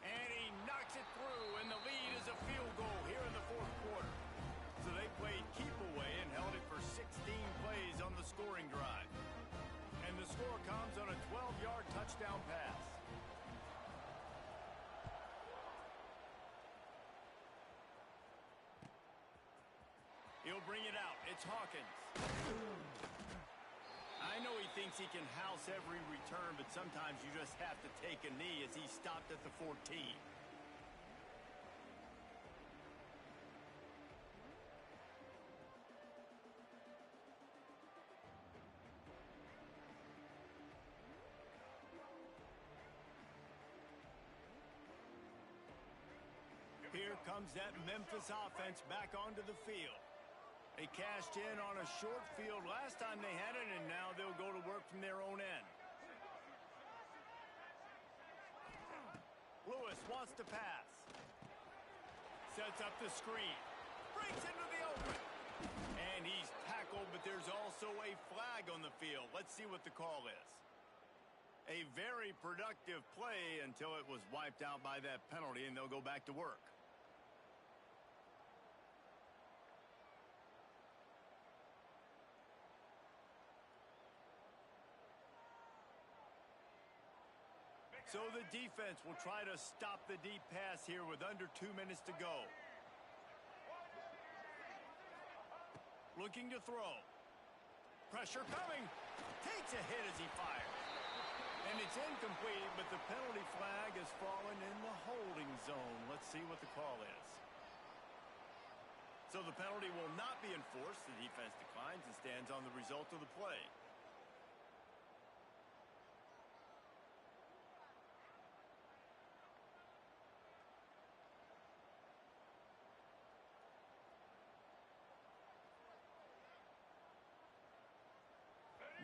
And he knocks it through, and the lead is a field goal here in the 4th quarter. So they played keep away and held it for 16 plays on the scoring drive. And the score comes on a 12-yard touchdown pass. He'll bring it out. It's Hawkins. I know he thinks he can house every return, but sometimes you just have to take a knee as he stopped at the 14. Here comes that Memphis offense back onto the field. They cashed in on a short field last time they had it, and now they'll go to work from their own end. Lewis wants to pass. Sets up the screen. Breaks into the open. And he's tackled, but there's also a flag on the field. Let's see what the call is. A very productive play until it was wiped out by that penalty, and they'll go back to work. So the defense will try to stop the deep pass here with under 2 minutes to go. Looking to throw. Pressure coming. Takes a hit as he fires. And it's incomplete, but the penalty flag has fallen in the holding zone. Let's see what the call is. So the penalty will not be enforced. The defense declines and stands on the result of the play.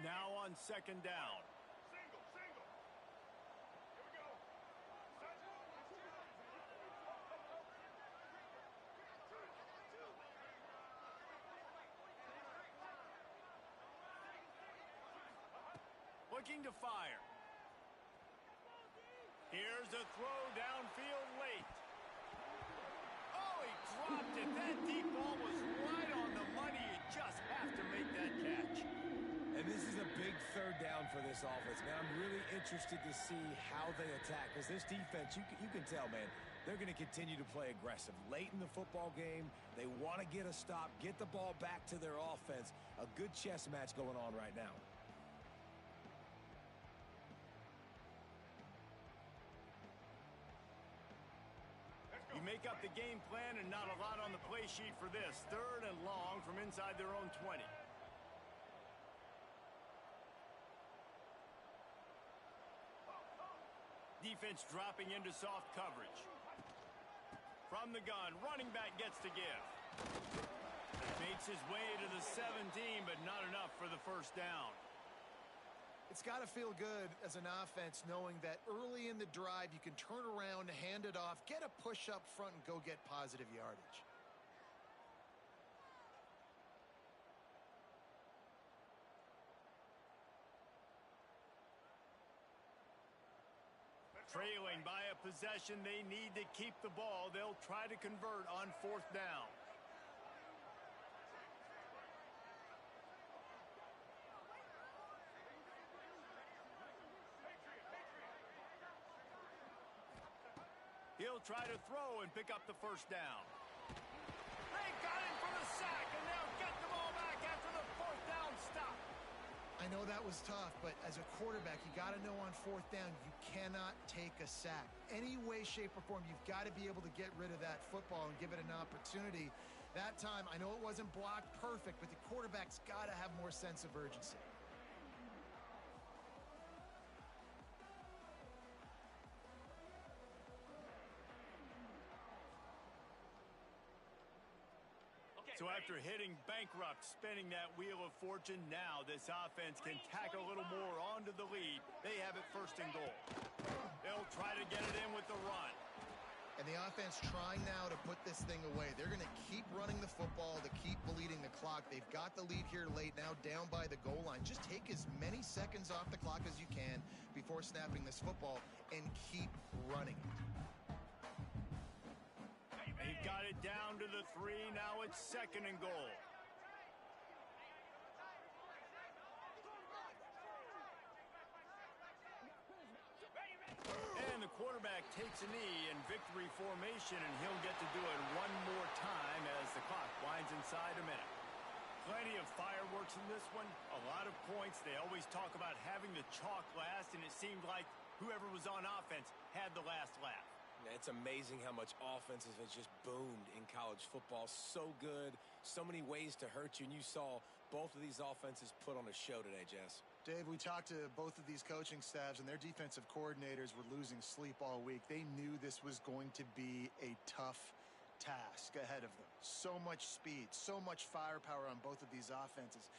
Now on 2nd down. Single. Here we go. Looking to fire. Here's a throw downfield late. Oh, he dropped it. That deep ball was right on the money. You just have to make that catch. And this is a big 3rd down for this offense, man. I'm really interested to see how they attack, because this defense, you can tell, man, they're going to continue to play aggressive. Late in the football game, they want to get a stop, get the ball back to their offense. A good chess match going on right now. You make up the game plan and not a lot on the play sheet for this. 3rd and long from inside their own 20. Defense dropping into soft coverage. From the gun, running back gets to give. Makes his way to the 17, but not enough for the first down. It's got to feel good as an offense knowing that early in the drive you can turn around, hand it off, get a push up front, and go get positive yardage. Trailing by a possession, they need to keep the ball. They'll try to convert on fourth down. He'll try to throw and pick up the first down. They got him for the sack, and they'll get the ball back after the fourth down stop. I know that was tough, but as a quarterback, you got to know on fourth down, you cannot take a sack. Any way, shape, or form, you've got to be able to get rid of that football and give it an opportunity. That time, I know it wasn't blocked perfect, but the quarterback's got to have more sense of urgency. So after hitting bankrupt, spinning that wheel of fortune, now this offense can tack a little more onto the lead. They have it first and goal. They'll try to get it in with the run. And the offense trying now to put this thing away. They're going to keep running the football to keep bleeding the clock. They've got the lead here late, now down by the goal line. Just take as many seconds off the clock as you can before snapping this football and keep running it. They've got it down to the 3. Now it's second and goal. And the quarterback takes a knee in victory formation, and he'll get to do it one more time as the clock winds inside a minute. Plenty of fireworks in this one. A lot of points. They always talk about having the chalk last, and it seemed like whoever was on offense had the last laugh. It's amazing how much offenses have just boomed in college football. So good, so many ways to hurt you, and you saw both of these offenses put on a show today, Jess. Dave, we talked to both of these coaching staffs, and their defensive coordinators were losing sleep all week. They knew this was going to be a tough task ahead of them. So much speed, so much firepower on both of these offenses.